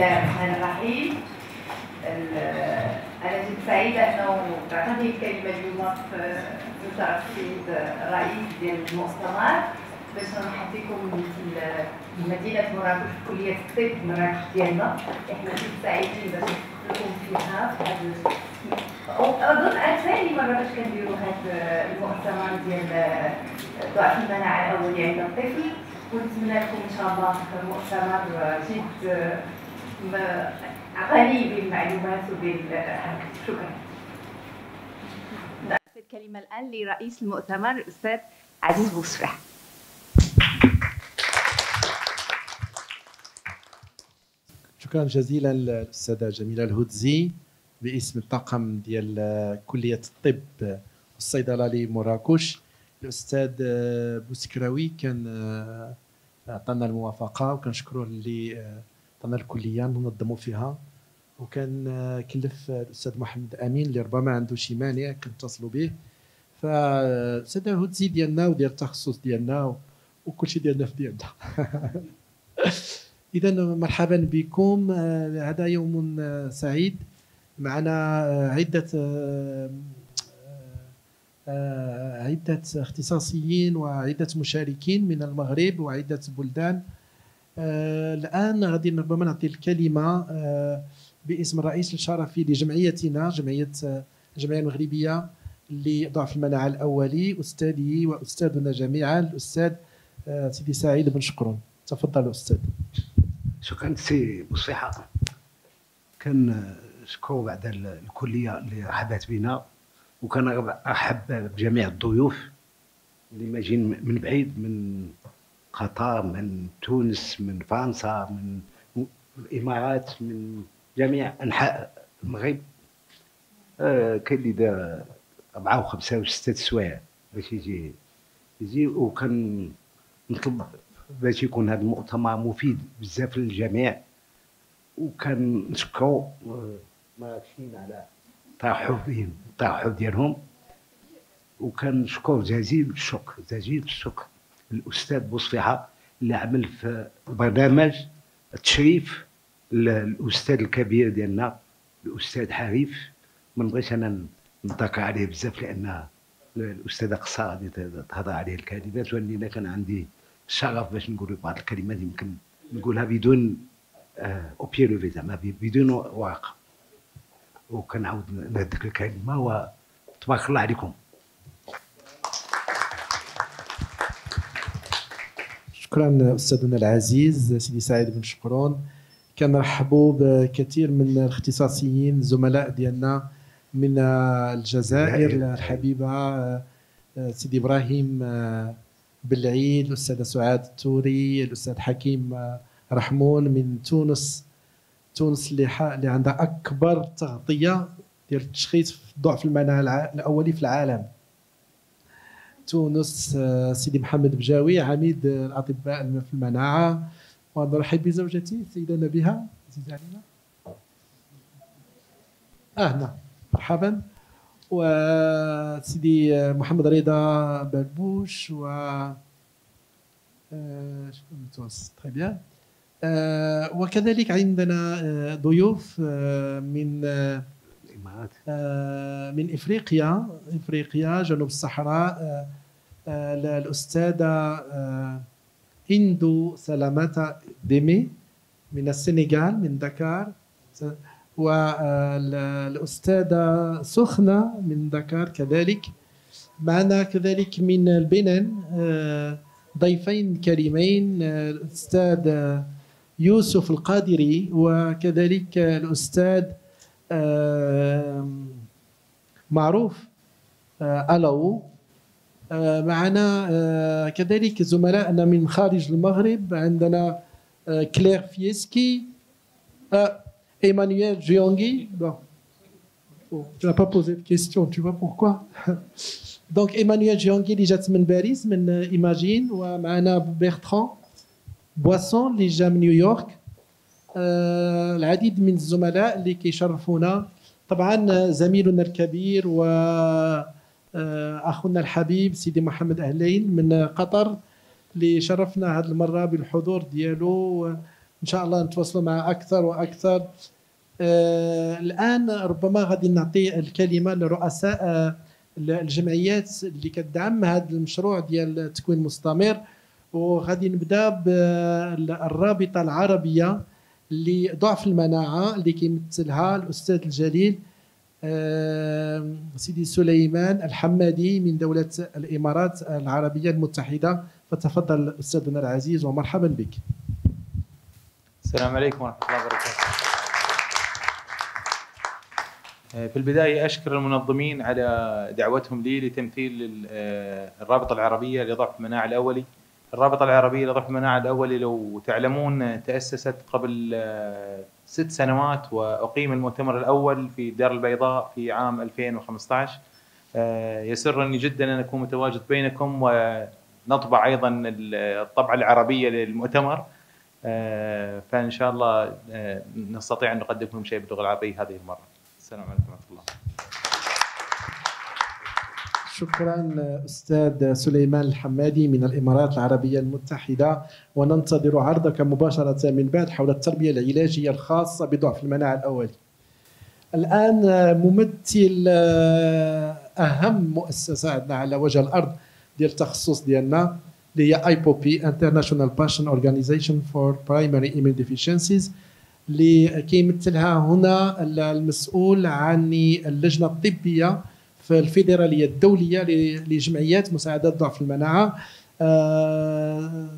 الله الرحمن الرحيم. أنا جد سعيدة أنه تعطيني الكلمة اليوم في طرف السيد الرئيس ديال المؤتمر باش نرحب بكم في مدينة مراكش في كلية الطب مراكش ديالنا. احنا جد سعيدين باش نشوفكم فيها في هذا أظن ثاني مرة باش كنديروا هذا المؤتمر ديال ضعف المناعة الأولية عند الطفل، ونتمنى لكم إن شاء الله مؤتمر جد غني بالمعلومات وبالحركة. شكرا. الكلمة الآن لرئيس المؤتمر الأستاذ عزيز بوصفح. شكرا جزيلا للأستاذة جميلة الهدزي باسم الطاقم ديال كلية الطب والصيدلة لمراكش. الأستاذ بوسكراوي كان عطانا الموافقة وكنشكروه اللي عطانا الكلية ننظموا فيها، وكان كلف الأستاذ محمد أمين اللي ربما عنده شي مانع كنتصلوا به. فالأستاذ الهدزي ديالنا وديال التخصص ديالنا وكل شيء ديالنا في ديالنا. إذا مرحبا بكم. هذا يوم سعيد، معنا عدة اختصاصيين وعدة مشاركين من المغرب وعدة بلدان. الآن غادي ربما نعطي الكلمة باسم الرئيس الشرفي لجمعيتنا، الجمعية المغربية لضعف المناعة الأولي، أستاذي وأستاذنا جميعا الأستاذ سيدي سعيد بن شقرون. تفضل أستاذ. شكرا سي بوصفحة. كان شكو بعد الكلية اللي رحبت بنا، وكان أرحب بجميع الضيوف اللي ماجين من بعيد، من قطر، من تونس، من فرنسا، من الإمارات، من جميع أنحاء المغرب. كاين اللي دار 4 و 5 و 6 سوايع باش يجي، وكان نطلب باش يكون هذا المؤتمر مفيد بزاف للجميع. وكان نشكروا مراكشيين على الترحب ديالهم، وكان شكر جزيل الشكر للاستاذ بوصفحة اللي عمل في برنامج التشريف للاستاذ الكبير ديالنا الاستاذ حريف. ما نبغيش انا نذكر عليه بزاف لان الاستاذه قصه غادي تهضر عليه الكلمات، ولكن كان عندي الشرف باش نقول بعض الكلمات يمكن نقولها بدون اوبي لوفي، زعما بدون ورقه، وكنعاود نهديك الكلمه وتبارك الله عليكم. شكرا استاذنا العزيز سيدي سعيد بن شقرون. كنرحبوا بكثير من الاختصاصيين الزملاء ديالنا من الجزائر الحبيبه، سيدي ابراهيم بالعيد، الاستاذه سعاد التوري، الاستاذ حكيم رحمون من تونس اللي عندها اكبر تغطيه ديال التشخيص في ضعف المناعه الاولي في العالم. تونس سيدي محمد بجاوي عميد الاطباء في المناعه. ونرحب بزوجتي السيده نبيها عزيزه علينا. نعم مرحبا. وسيدي محمد رضا بربوش و تونس. تري بيان. وكذلك عندنا ضيوف من افريقيا جنوب الصحراء. الاستاذه اندو سلاماتا ديمي من السنغال من دكار، والأستاذة سخنة من دكار كذلك. معنا كذلك من البنان ضيفين كريمين، الأستاذ يوسف القادري وكذلك الأستاذ معروف ألو. معنا كذلك زملائنا من خارج المغرب، عندنا كلير فيسكي، Emmanuel Jiangui. Bon. Tu n'as pas posé de question, tu vois pourquoi? Donc Emmanuel Jiangui اللي جات من باريس من إيماجين، ومعنا بيرتران بواسون اللي جا من نيويورك. العديد من الزملاء اللي كيشرفونا، طبعا زميلنا الكبير وأخونا الحبيب سيدي محمد أهلين من قطر اللي شرفنا هذه المرة بالحضور ديالو ان شاء الله نتواصلوا معه اكثر واكثر. الان ربما غادي نعطي الكلمه لرؤساء الجمعيات اللي كتدعم هذا المشروع ديال التكوين المستمر، وغادي نبدا بالرابطه العربيه لضعف المناعه اللي كيمثلها الاستاذ الجليل سيدي سليمان الحمادي من دوله الامارات العربيه المتحده. فتفضل استاذنا العزيز ومرحبا بك. السلام عليكم ورحمه الله وبركاته. في البداية أشكر المنظمين على دعوتهم لي لتمثيل الرابطة العربية لضعف المناعة الأولي. الرابطة العربية لضعف المناعة الأولي لو تعلمون تأسست قبل 6 سنوات، وأقيم المؤتمر الأول في الدار البيضاء في عام 2015. يسرني جدا أن أكون متواجد بينكم، ونطبع أيضا الطبعة العربية للمؤتمر، فإن شاء الله نستطيع أن نقدم لكم شيء باللغة العربية هذه المرة. السلام عليكم ورحمة الله. شكرا أستاذ سليمان الحمادي من الإمارات العربية المتحدة، وننتظر عرضك مباشرة من بعد حول التربية العلاجية الخاصة بضعف المناعة الأولي. الآن ممثل أهم مؤسسة عندنا على وجه الأرض ديال التخصص ديالنا اللي هي IPOP International Passion Organization for Primary Immunodeficiencies، اللي كيمثلها هنا المسؤول عن اللجنة الطبية في الفيدرالية الدولية لجمعيات مساعدة ضعف المناعة،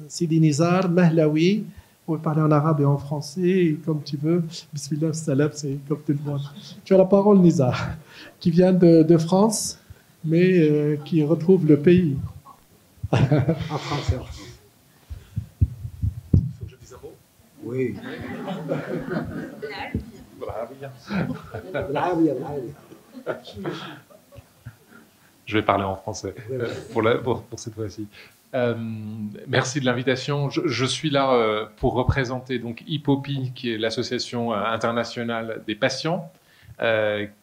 سيدي نزار مهلوي. On va parler en arabe et en français, comme tu veux. Bismillah, salam, c'est comme tout le monde. Tu as la parole, Nizar, qui vient de France, mais qui retrouve le pays. En français. Faut que je dise un mot? Oui. Je vais parler en français pour cette fois-ci. Merci de l'invitation. Je suis là pour représenter donc IPOPI, qui est l'association internationale des patients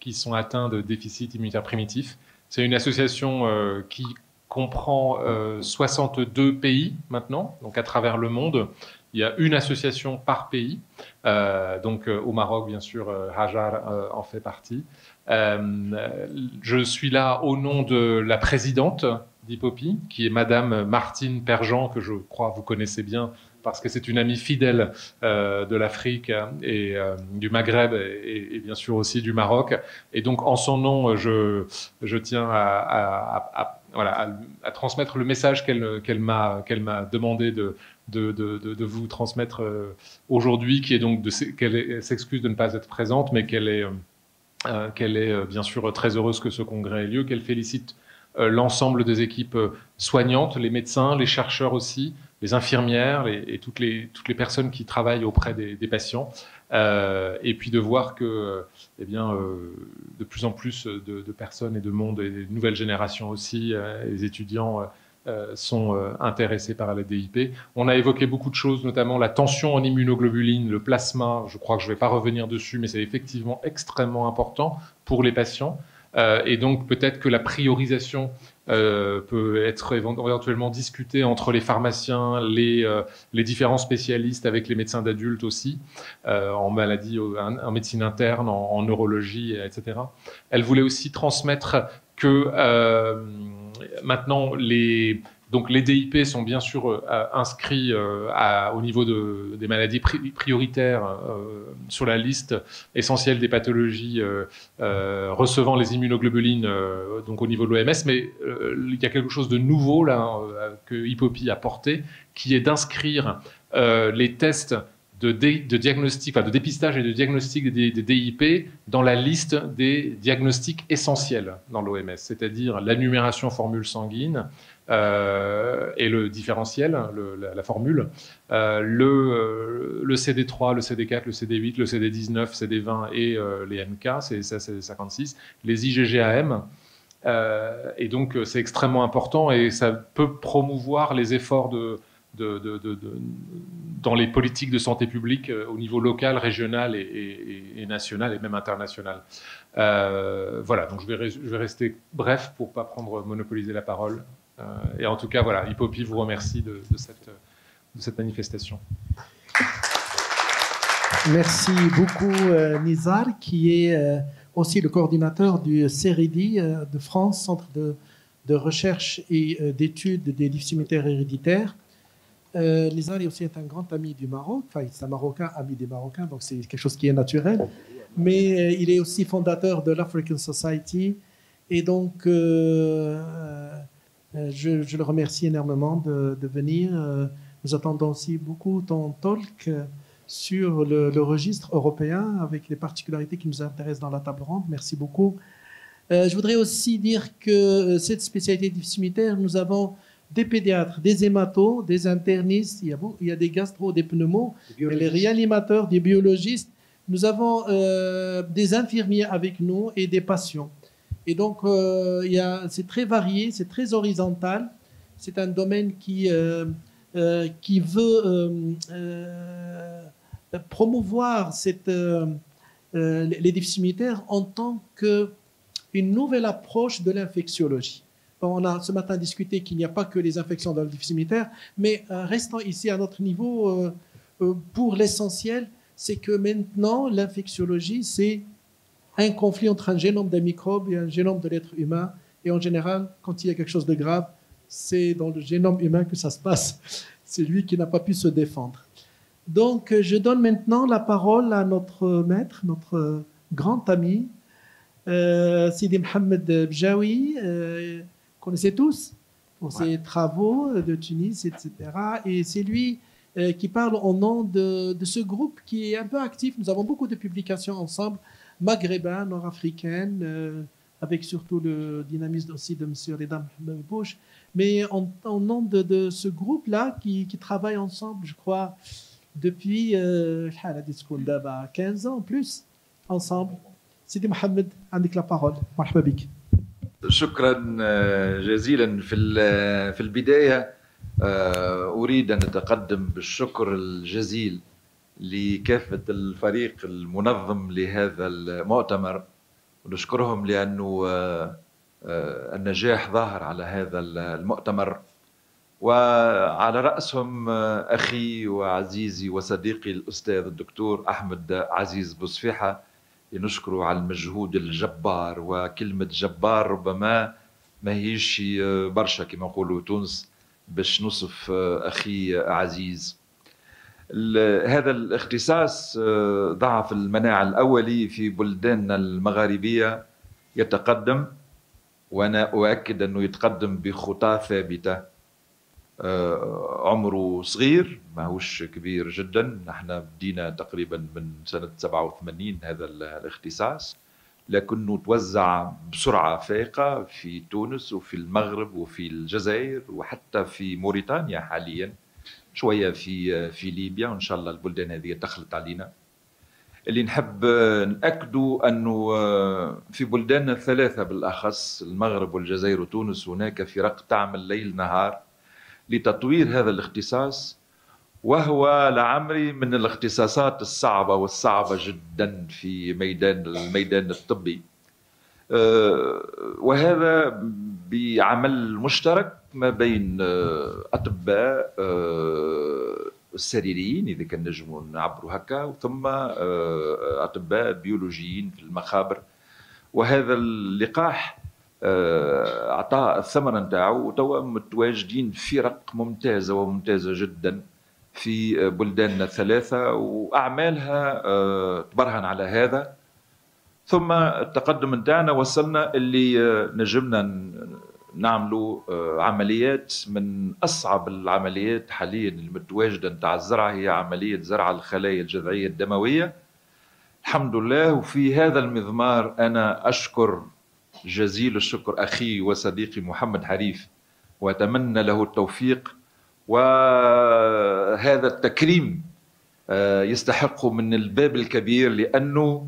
qui sont atteints de déficit immunitaire primitif. C'est une association qui comprend 62 pays maintenant, donc à travers le monde. Il y a une association par pays. Donc au Maroc, bien sûr, Hajar en fait partie. Je suis là au nom de la présidente d'IPOPI, qui est Madame Martine Perjean, que je crois vous connaissez bien, parce que c'est une amie fidèle de l'Afrique et du Maghreb et bien sûr aussi du Maroc. Et donc en son nom, je tiens à transmettre le message qu'elle m'a demandé de vous transmettre aujourd'hui, qui est donc qu'elle s'excuse de ne pas être présente, mais qu'elle est bien sûr très heureuse que ce congrès ait lieu, qu'elle félicite l'ensemble des équipes soignantes, les médecins, les chercheurs aussi, les infirmières et toutes les personnes qui travaillent auprès des patients, et puis de voir que de plus en plus de personnes et de monde et de nouvelles générations aussi, les étudiants sont intéressés par la DIP. On a évoqué beaucoup de choses, notamment la tension en immunoglobuline, le plasma. Je crois que je ne vais pas revenir dessus, mais c'est effectivement extrêmement important pour les patients. Et donc peut-être que la priorisation peut être éventuellement discutée entre les pharmaciens, les différents spécialistes, avec les médecins d'adultes aussi, en maladie, en médecine interne, en neurologie, etc. Elle voulait aussi transmettre que maintenant les DIP sont bien sûr inscrits au niveau des maladies prioritaires sur la liste essentielle des pathologies recevant les immunoglobulines donc au niveau de l'OMS, mais il y a quelque chose de nouveau là que IPOPI a porté, qui est d'inscrire les tests de diagnostic, de dépistage et de diagnostic des DIP dans la liste des diagnostics essentiels dans l'OMS, c'est-à-dire la numération formule sanguine, et le différentiel, la formule, le CD3, le CD4, le CD8, le CD19, CD20 et les NK, c'est 56, les IgG-AM. Et donc c'est extrêmement important et ça peut promouvoir les efforts dans les politiques de santé publique au niveau local, régional et national et même international. Voilà, donc je vais rester bref pour ne pas monopoliser la parole. Et en tout cas, voilà, IPOPI vous remercie de cette manifestation. Merci beaucoup Nizar, qui est aussi le coordinateur du CERIDI de France, Centre de recherche et d'études des difficultés héréditaires. Nizar aussi est un grand ami du Maroc, enfin c'est un Marocain, ami des Marocains, donc c'est quelque chose qui est naturel. Mais il est aussi fondateur de l'African Society, et donc je le remercie énormément de venir. Nous attendons aussi beaucoup ton talk sur le registre européen avec les particularités qui nous intéressent dans la table ronde. Merci beaucoup. Je voudrais aussi dire que cette spécialité difficile, nous avons des pédiatres, des hématos, des internistes, il y a des gastro, des pneumos, les réanimateurs, des biologistes. Nous avons des infirmiers avec nous et des patients. Et donc, c'est très varié, c'est très horizontal. C'est un domaine qui veut promouvoir les déficits militaires en tant qu'une nouvelle approche de l'infectiologie. On a ce matin discuté qu'il n'y a pas que les infections dans le déficit militaire, mais restant ici à notre niveau, pour l'essentiel, c'est que maintenant, l'infectiologie, c'est un conflit entre un génome d'un microbe et un génome de l'être humain. Et en général, quand il y a quelque chose de grave, c'est dans le génome humain que ça se passe. C'est lui qui n'a pas pu se défendre. Donc, je donne maintenant la parole à notre maître, notre grand ami, Sidi Mohamed Bjaoui, connaissez tous pour ses travaux de Tunis, etc. Et c'est lui qui parle au nom de ce groupe qui est un peu actif. Nous avons beaucoup de publications ensemble, maghrébins, nord-africaines, avec surtout le dynamisme aussi de M. Reda Mohamed Bouch. Mais au nom de ce groupe-là qui travaille ensemble, je crois, depuis 15 ans plus, ensemble. Sidi Mohamed, عندك la parole. مرحبا بك. شكرا جزيلا. في البداية أريد أن أتقدم بالشكر الجزيل لكافة الفريق المنظم لهذا المؤتمر، ونشكرهم لأنه النجاح ظاهر على هذا المؤتمر، وعلى رأسهم أخي وعزيزي وصديقي الأستاذ الدكتور أحمد عزيز بوصفيحة، نشكره على المجهود الجبار. وكلمة جبار ربما ما هيش برشا كما نقولوا تونس باش نوصف أخي عزيز. هذا الاختصاص ضعف المناعة الأولي في بلداننا المغاربية يتقدم، وأنا أؤكد أنه يتقدم بخطى ثابتة. عمره صغير، ماهوش كبير جدا. نحن بدينا تقريبا من سنة 87 هذا الاختصاص، لكنه توزع بسرعة فائقة في تونس وفي المغرب وفي الجزائر وحتى في موريتانيا حاليا، شوية في ليبيا، وإن شاء الله البلدان هذه تخلط علينا. اللي نحب نأكدوا أنه في بلداننا الثلاثة بالأخص المغرب والجزائر وتونس هناك فرق تعمل ليل نهار لتطوير هذا الاختصاص، وهو لعمري من الاختصاصات الصعبة والصعبة جدا في الميدان الطبي، وهذا بعمل مشترك ما بين أطباء السريريين إذا كان نجموا نعبروا هكا، ثم أطباء بيولوجيين في المخابر. وهذا اللقاح أعطى الثمرة نتاعو، وتوا متواجدين فرق ممتازة جدا في بلداننا الثلاثة، وأعمالها تبرهن على هذا. ثم التقدم نتاعنا وصلنا اللي نجمنا نعملوا عمليات من أصعب العمليات حاليا المتواجدة نتاع الزرع، هي عملية زرع الخلايا الجذعية الدموية الحمد لله. وفي هذا المضمار أنا أشكر جزيل الشكر أخي وصديقي محمد حريف، وأتمنى له التوفيق، وهذا التكريم يستحق من الباب الكبير، لأنه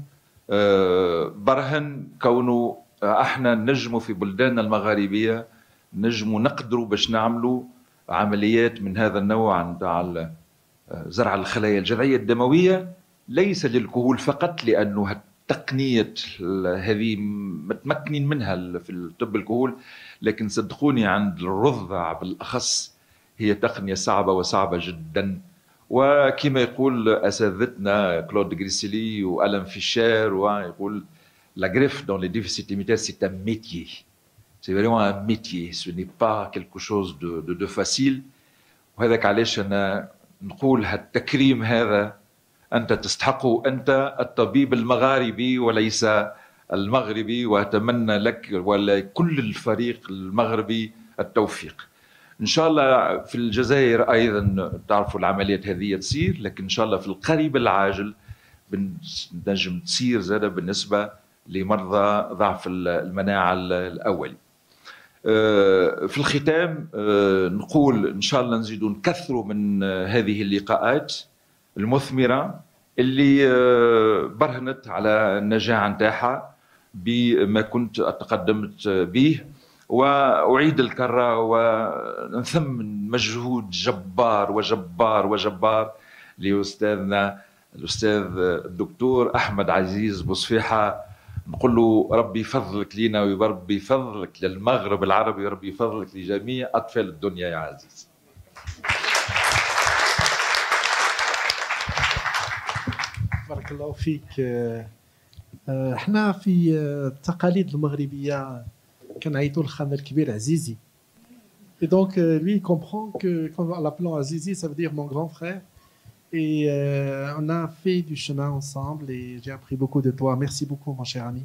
برهن كونه احنا نجموا في بلداننا المغاربية نجموا نقدروا باش نعملوا عمليات من هذا النوع نتاع زرع الخلايا الجذعية الدموية، ليس للكهول فقط، لأنه التقنية هذه متمكنين منها في الطب الكهول، لكن صدقوني عند الرضع بالأخص هي تقنية صعبة جدا، وكما يقول اساتذتنا كلود غريسيلي والان فيشير ويقول la greffe dans les déficits immunitaires c'est un métier. C'est vraiment un métier, ce n'est pas quelque chose de facile. وهذاك علاش انا نقول هالتكريم هذا انت تستحقه، انت الطبيب المغاربي وليس المغربي، واتمنى لك ولكل الفريق المغربي التوفيق. ان شاء الله في الجزائر ايضا تعرفوا العمليات هذه تصير، لكن ان شاء الله في القريب العاجل بنجم تصير زاده بالنسبه لمرضى ضعف المناعه الاولي. في الختام نقول ان شاء الله نزيدوا نكثروا من هذه اللقاءات المثمره اللي برهنت على النجاح نتاعها بما كنت تقدمت به، واعيد الكره ونثمن مجهود جبار وجبار وجبار لاستاذنا الاستاذ الدكتور احمد عزيز بوصفيحه. نقول له ربي يفضلك لينا وربي يفضلك للمغرب العربي وربي يفضلك لجميع اطفال الدنيا يا عزيز. بارك الله فيك. احنا في التقاليد المغربيه كنعيطوا لخانا الكبير عزيزي. Et donc lui il comprend que quand en l'appelant Azizi ça veut dire mon grand frère. Et on a fait du chemin ensemble et j'ai appris beaucoup de toi. Merci beaucoup mon cher ami.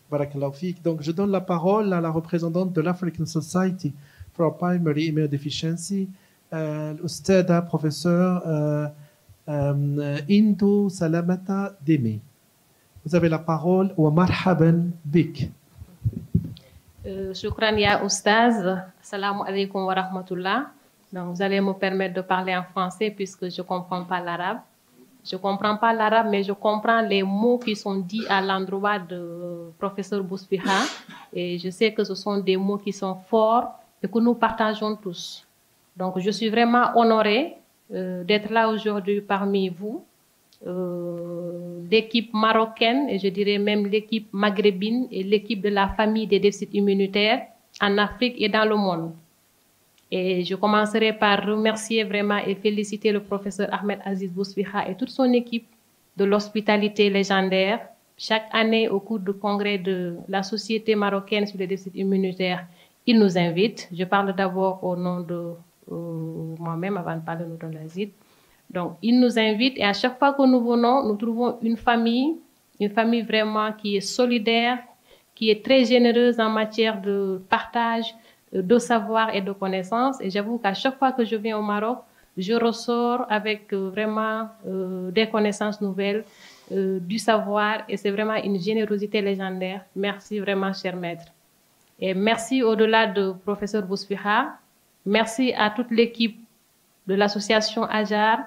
Barakallahu fik. Donc je donne la parole à la représentante de l'African Society for Primary Immunodeficiency, l'Oustada professeur Indou Salamata Demi. Vous avez la parole. Wa marhaban bik. Shukran ya Oustaz. Assalamu alaikum wa rahmatullah. Donc, vous allez me permettre de parler en français puisque je ne comprends pas l'arabe. Je ne comprends pas l'arabe, mais je comprends les mots qui sont dits à l'endroit de professeur Bousfiha. Et je sais que ce sont des mots qui sont forts et que nous partageons tous. Donc, je suis vraiment honorée d'être là aujourd'hui parmi vous. L'équipe marocaine, et je dirais même l'équipe maghrébine et l'équipe de la famille des déficits immunitaires en Afrique et dans le monde. Et je commencerai par remercier vraiment et féliciter le professeur Ahmed Aziz Bousfiha et toute son équipe de l'hospitalité légendaire. Chaque année, au cours du congrès de la Société marocaine sur les déficits immunitaires, il nous invite. Je parle d'abord au nom de moi-même avant de parler au nom de l'Azid. Donc, il nous invite et à chaque fois que nous venons, nous trouvons une famille vraiment qui est solidaire, qui est très généreuse en matière de partage, de savoir et de connaissances. Et j'avoue qu'à chaque fois que je viens au Maroc, je ressors avec vraiment des connaissances nouvelles, du savoir, et c'est vraiment une générosité légendaire. Merci vraiment, cher maître. Et merci au-delà de professeur Bousfiha, merci à toute l'équipe de l'association Ajar,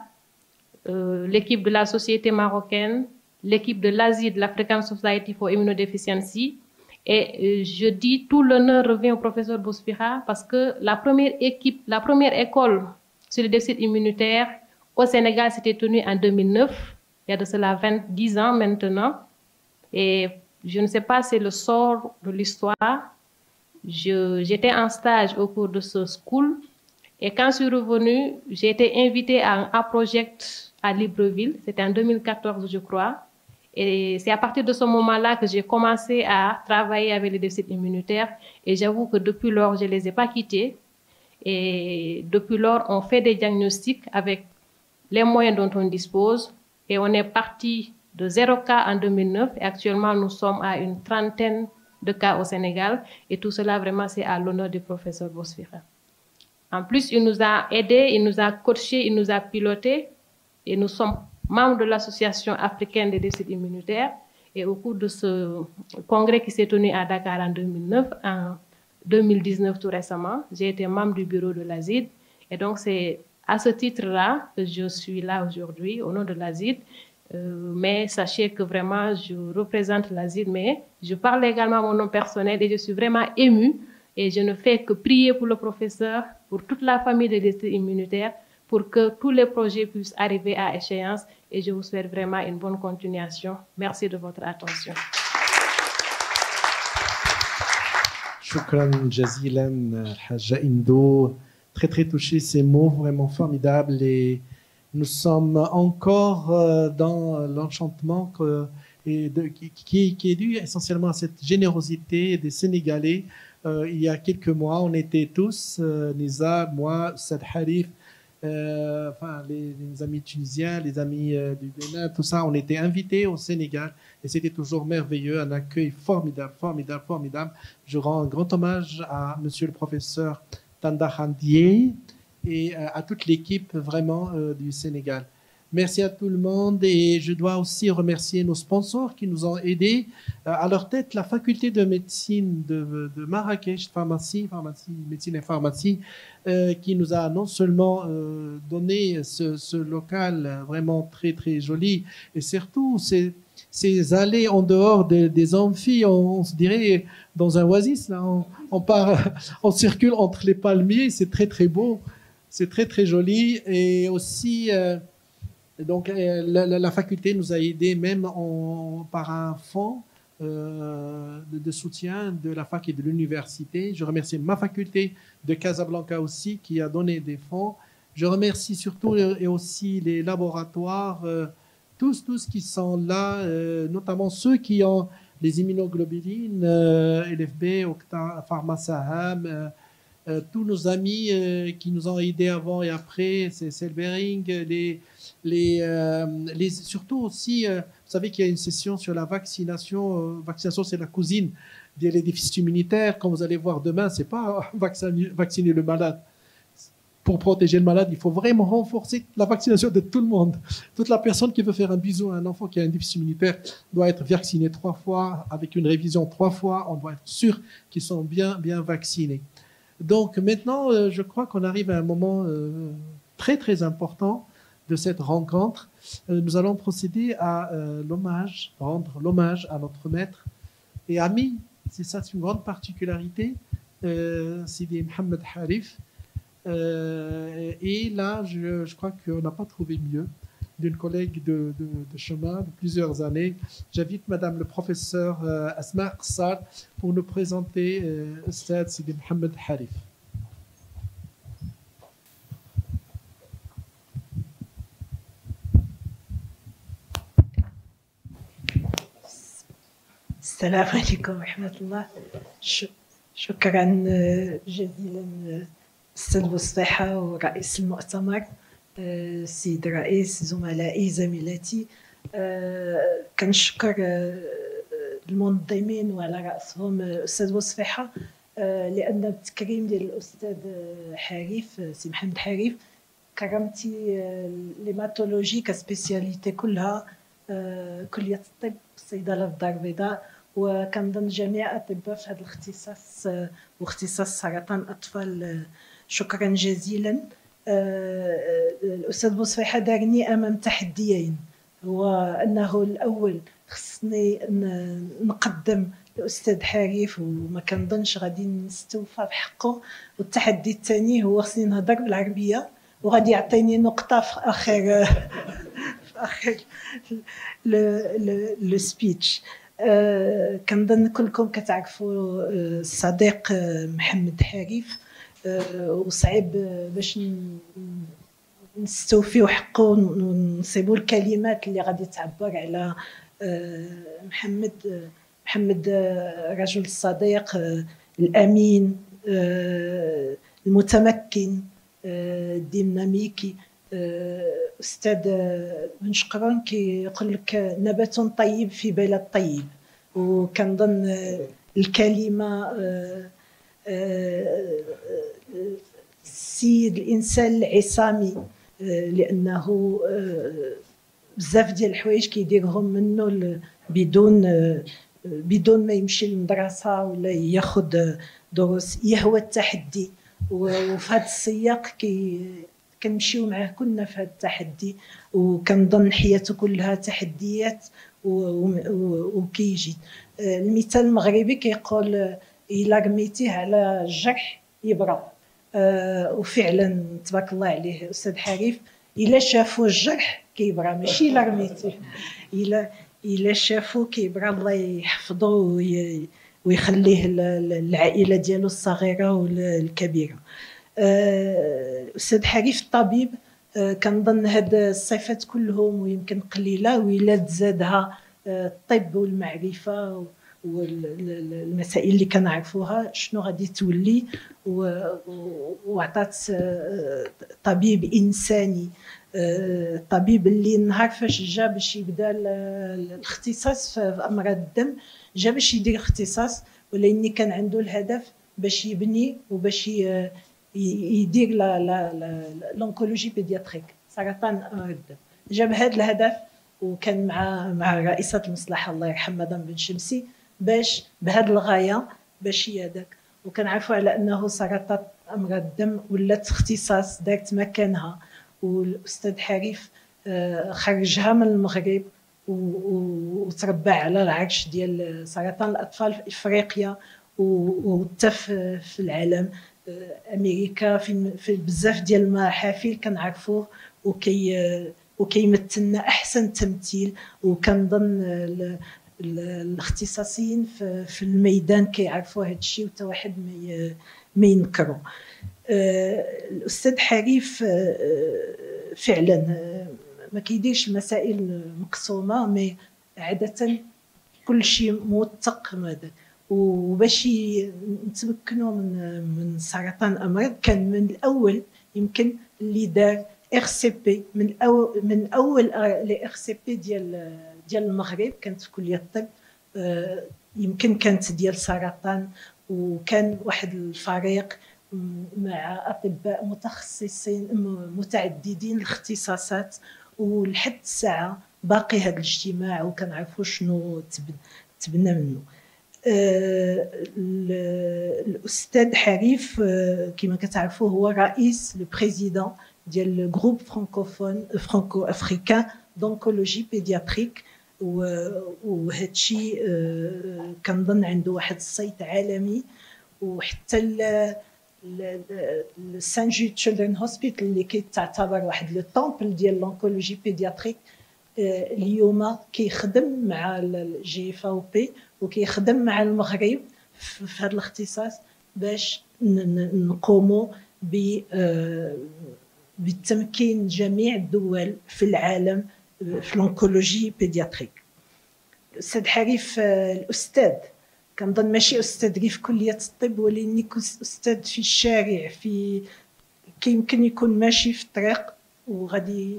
l'équipe de la société marocaine, l'équipe de l'ASID, l'African Society for Immunodeficiency. Et je dis tout l'honneur revient au professeur Bousfiha parce que la première école sur le déficit immunitaire au Sénégal s'était tenue en 2009, il y a de cela 10 ans maintenant. Et je ne sais pas, c'est le sort de l'histoire. J'étais en stage au cours de ce school et quand je suis revenue, j'ai été invitée à un project à Libreville, c'était en 2014 je crois. Et c'est à partir de ce moment-là que j'ai commencé à travailler avec les déficits immunitaires. Et j'avoue que depuis lors, je ne les ai pas quittés. Et depuis lors, on fait des diagnostics avec les moyens dont on dispose. Et on est parti de 0 cas en 2009. Et actuellement, nous sommes à une 30aine de cas au Sénégal. Et tout cela, vraiment, c'est à l'honneur du professeur Bousfiha. En plus, il nous a aidés, il nous a coachés, il nous a pilotés. Et nous sommes membre de l'Association africaine des déficits immunitaires. Et au cours de ce congrès qui s'est tenu à Dakar en 2009, en 2019 tout récemment, j'ai été membre du bureau de l'ASID. Et donc c'est à ce titre-là que je suis là aujourd'hui, au nom de l'ASID. Mais sachez que vraiment, je représente l'ASID, mais je parle également à mon nom personnel et je suis vraiment émue. Et je ne fais que prier pour le professeur, pour toute la famille des déficits immunitaires, pour que tous les projets puissent arriver à échéance. Et je vous souhaite vraiment une bonne continuation. Merci de votre attention. Shukran jazilan, Haja Indo. Très très touché, ces mots vraiment formidables. Et Nous sommes encore dans l'enchantement qui est dû essentiellement à cette générosité des Sénégalais. Il y a quelques mois, on était tous, Nisa, moi, Sad Harif, enfin, les amis tunisiens, les amis du Bénin, tout ça, on était invités au Sénégal et c'était toujours merveilleux, un accueil formidable, formidable, formidable. Je rends un grand hommage à monsieur le professeur Tanda Handié et à toute l'équipe vraiment du Sénégal. Merci à tout le monde et je dois aussi remercier nos sponsors qui nous ont aidés. À leur tête, la faculté de médecine de Marrakech, médecine et pharmacie, qui nous a non seulement donné ce local vraiment très très joli et surtout ces allées en dehors des amphis, on se dirait dans un oasis, là, on circule entre les palmiers, c'est très très beau, c'est très très joli et aussi... Donc, la faculté nous a aidés même par un fonds de soutien de la fac et de l'université. Je remercie ma faculté de Casablanca aussi qui a donné des fonds. Je remercie surtout et aussi les laboratoires, tous qui sont là, notamment ceux qui ont les immunoglobulines, LFB, Octa, Pharma-Saham, tous nos amis qui nous ont aidés avant et après, c'est Selbering, surtout aussi, vous savez qu'il y a une session sur la vaccination. Vaccination, c'est la cousine des déficits immunitaires. Comme vous allez voir demain, c'est pas vacciner le malade. Pour protéger le malade, il faut vraiment renforcer la vaccination de tout le monde. Toute la personne qui veut faire un bisou à un enfant qui a un déficit immunitaire doit être vaccinée 3 fois, avec une révision 3 fois. On doit être sûr qu'ils sont bien vaccinés. Donc maintenant, je crois qu'on arrive à un moment très très important de cette rencontre. Nous allons procéder à rendre l'hommage à notre maître et ami. C'est une grande particularité, Sidi Mohamed Harif. Et là, je crois qu'on n'a pas trouvé mieux d'une collègue de chemin de plusieurs années. J'invite Madame le professeur Asma Qsar pour nous présenter Ustad Sidi Mohamed Harif. السلام عليكم ورحمة الله. شكرا جزيلا أستاذ بوصفيحة ورئيس المؤتمر، سيد الرئيس، زملائي، زميلاتي. كنشكر المنظمين وعلى رأسهم أستاذ بوصفيحة لأن بالتكريم ديال الأستاذ حريف، سي محمد حريف، كرمتي ليماتولوجي كسبيسياليتي كلها كلية الطب الصيدلة في الدار البيضاء، وكنظن جميع الاطباء في هذا الاختصاص واختصاص سرطان الاطفال. شكرا جزيلا. الاستاذ بوصفيحه دارني امام تحديين، هو انه الاول خصني نقدم الاستاذ حريف وما كنظنش غادي نستوفى بحقه، والتحدي الثاني هو خصني نهضر بالعربيه وغادي يعطيني نقطه في اخر لو سبيتش. كنظن كلكم كتعرفوا الصديق محمد حريف، وصعيب باش نستوفيو حقه ونصيبوا الكلمات اللي غادي تعبر على محمد رجل الصديق الامين المتمكن الديناميكي. أستاذ بن شقرون كيقول لك نبات طيب في بلد طيب، وكنظن الكلمة السيد الإنسان العصامي، لأنه بزاف ديال الحوايج كيديرهم منه بدون ما يمشي للمدرسة ولا ياخذ دروس، يهوى التحدي. وفي هذا السياق كنمشيو معاه كلنا في هذا التحدي، وكنظن حياته كلها تحديات وكيجي. المثال المغربي كيقول إلا رميتيه على الجرح يبرى، وفعلا تبارك الله عليه أستاذ حريف، إلا شافوا الجرح كيبرى، ماشي إلا رميتيه، إلا شافوا كيبرى. الله يحفظه ويخليه العائلة ديالو الصغيرة والكبيرة. أستاذ حريف طبيب كنظن هاد الصفات كلهم ويمكن قليله وإلا تزادها الطب والمعرفه والمسائل اللي كنعرفوها شنو غادي تولي، وعطات طبيب انساني، طبيب اللي نهار فاش جا باش يبدا الاختصاص في امراض الدم جا باش يدير اختصاص، ولاني كان عنده الهدف باش يبني وباش يدير لونكولوجي بيدياتريك سرطان امراض الدم. جاب هذا الهدف وكان مع رئيسة المصلحة الله يرحم مدام بن شمسي باش بهذه الغاية باش هذاك، وكنعرفوا على انه سرطان امراض الدم ولات اختصاص دارت مكانها، والاستاذ حريف خرجها من المغرب وتربى على العرش ديال سرطان الاطفال في افريقيا وحتى في العالم، امريكا في بزاف ديال المحافل كنعرفوه وكيمثلنا احسن تمثيل، وكنظن الاختصاصيين في الميدان كيعرفوا هذا الشيء وحتى واحد ما ينكروا. الاستاذ حريف فعلا ما كيديرش المسائل مقسومه، مي عاده كل شيء موثق هذا، وباش نتمكنوا من سرطان امراض كان من الاول يمكن اللي دار ار سي بي من اول لي ار سي بي ديال المغرب كانت في كليه الطب، يمكن كانت ديال سرطان، وكان واحد الفريق مع اطباء متخصصين متعددين الاختصاصات، ولحد الساعه باقي هذا الاجتماع وكنعرفوا شنو تبنى منه. الاستاذ حريف كما كتعرفوا هو رئيس لو بريزيدون ديال لو جروب فرانكو افريكان دونكولوجي بيدياتريك، وهادشي كنظن عنده واحد الصيت عالمي، وحتى سان جو تشيلدرن هوسبيتال اللي كيتعتبر واحد لو طومبل ديال لونكولوجي بيدياتريك اليوم كيخدم مع الجي اف او بي وكيخدم مع المغرب في هذا الاختصاص باش نقوموا بتمكين جميع الدول في العالم في لونكولوجي بيدياتريك. الاستاذ حريف الاستاذ كنظن ماشي استاذ غير في كليه الطب، ولكن يكون استاذ في الشارع، يمكن يكون ماشي في الطريق وغادي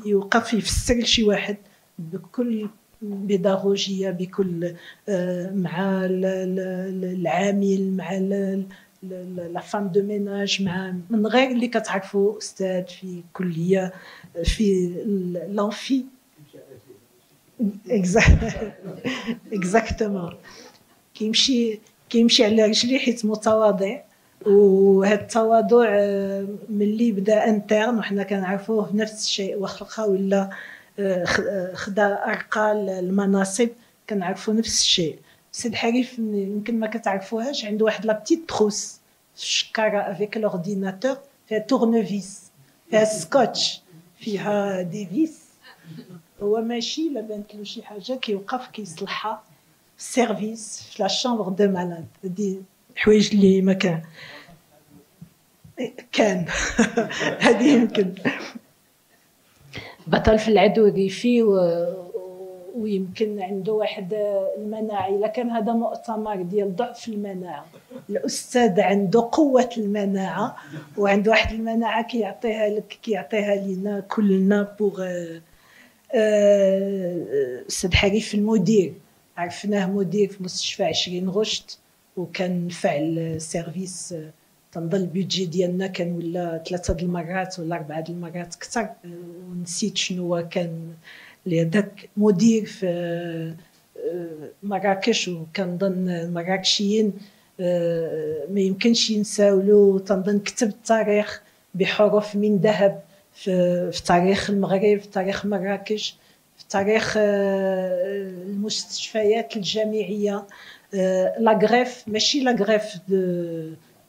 يوقف يفسر لشي واحد بكل بيداغوجيه، بكل مع العامل، مع لا فام دو ميناج، مع من غير اللي كتعرفوا استاذ في كليه في لانفي اكزاكتومون كيمشي على رجليه حيت متواضع، وهذا التواضع ملي بدا انترن وحنا كنعرفوه نفس الشيء، واخا ولا خدا ارقى المناصب كنعرفوا نفس الشيء. السيد حريف يمكن ما كتعرفوهاش، عنده واحد لا بتيت تروس في الشكاره افيك لورديناتور، فيها تورنفيس، فيها سكوتش، فيها دي فيس، هو ماشي لا بانت له شي حاجه كيوقف كيصلحها في السيرفيس في لا شامبر دو مالاد. هادي الحوايج اللي ما كان هذه يمكن بطل في العدو الريفي، ويمكن عنده واحد المناعه. الا كان هذا مؤتمر ديال ضعف المناعه، الاستاذ عنده قوه المناعه وعنده واحد المناعه كيعطيها لك، كيعطيها لينا كلنا بوغ. الاستاذ حريف المدير عرفناه مدير في مستشفى 20 غشت، وكان فعل سيرفيس تنظل البيدجي ديالنا كان ولا 3 المرات ولا 4 المرات اكثر، ونسيت شنو كان لهذاك مدير في مراكش، وكنظن المراكشيين ما يمكنش ينساولو. تنظن كتب التاريخ بحروف من ذهب في تاريخ المغرب، في تاريخ مراكش، في تاريخ المستشفيات الجامعيه. لاغريف ماشي لاغريف